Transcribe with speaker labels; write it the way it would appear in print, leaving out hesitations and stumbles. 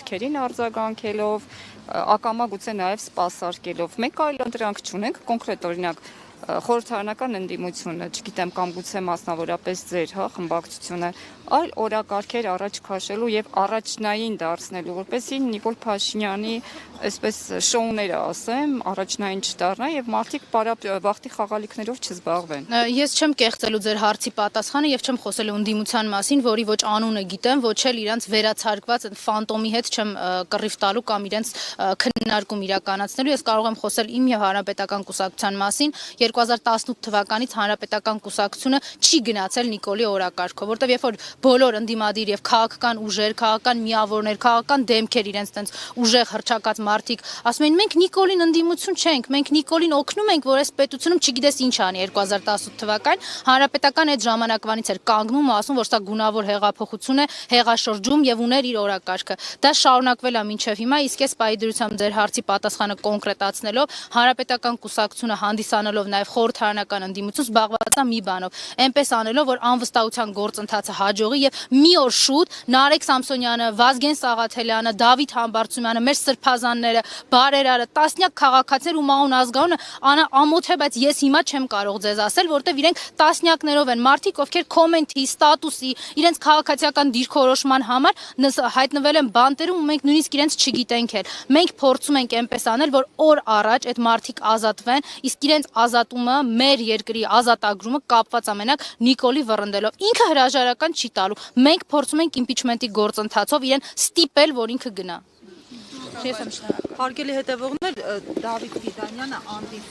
Speaker 1: միտքերին արձագանքելով, ակամա գուցե նաև սպասարկելով։ Մենք այլ ընտրանք չունենք, կոնկրետ օրինակ խորհրդարանական ընդդիմությունը, չգիտեմ, կամ գուցե մասնավորապես ձեր խմբակցությունը, այլ օրակարգեր առաջ քաշելու եւ առաջնային դարձնելու, որպեսզի Նիկոլ Փաշինյանի այսպես շոուները ասեմ, առաջնային չդառնա եւ մարդիկ վախտի խաղալիքներով չզբաղվեն։
Speaker 2: Ես չեմ կեղծելու ձեր հարցի պատասխանը եւ չեմ խոսելու ընդդիմության մասին, որի ոչ անունը գիտեմ, ոչ էլ իրանց վերացարկված ֆանտոմի հետ չեմ կռիվ տալու կամ իրենց քննարկում իրականացնելու։ Ես կարող եմ խոսել իմ եւ Հանրապետական կուսակցության մասին։ 2018 թվականից Հանրապետական կուսակցությունը չի գնացել Նիկոլի օրակարգով, որտեղ երբ որ բոլոր ընդդիմադիր եւ քաղաքական ուժեր, քաղաքական միավորներ, քաղաքական դեմքեր իրենց տենց ուժեղ հռչակած մարդիկ ասում են մենք Նիկոլին ընդդիմություն չենք, մենք Նիկոլին օգնում ենք, որ այս պետությունում չգիտես ինչ անի 2018 թվականին Հանրապետական այդ ժամանակվանից էր կանգնում ու ասում, որ սա գունավոր հեղափոխություն է, հեղաշրջում եւ ուներ իր օրակարգը։ Դա շարունակվել է մինչեւ հիմա, իսկ ես պայդրությամբ ձեր հարցի պատասխանը կոնկրետացնելով Հանրապետական կուսակցությունը հանդիսանալով նաեւ խորհրդարանական ընդդիմություն զբաղված է մի բանով, այնպես անելով, որ անվստահության գործընթացը հաջողի եւ մի օր շուտ Նարեկ Սամսոնյանը, Վազգեն Սաղաթելյանը, Դավիթ Համբարձումյանը, մեր սրբազանները, բարերարը, տասնյակ քաղաքացիներ ու Մանուկ ազգանունը ամոթ է, բայց ես հիմա չեմ կարող ձեզ ասել, որտեվ իրենք տասնյակներով են մարդիկ, ովքեր կոմենտի, ստատուսի, իրենց քաղաքացիական դիրքորոշման համար հայտնվել են բանտերում ու մենք նույնիսկ իրենց չգիտենք էլ։ Մենք փորձում ենք այնպես անել, որ օր առաջ այդ մարդիկ ազատվեն, իսկ իրենց ազատումը, մեր երկրի ազատագրումը կապված ամենակ Նիկոլի վռնդելով։ Ինքը հրաժարական չի տալու։ Մենք փորձում ենք իմպիչմենտի գործընթացով իրեն ստիպել, որ ինքը գնա։
Speaker 3: Հարգելի հետևողներ, Դավիթ Ֆիդանյանը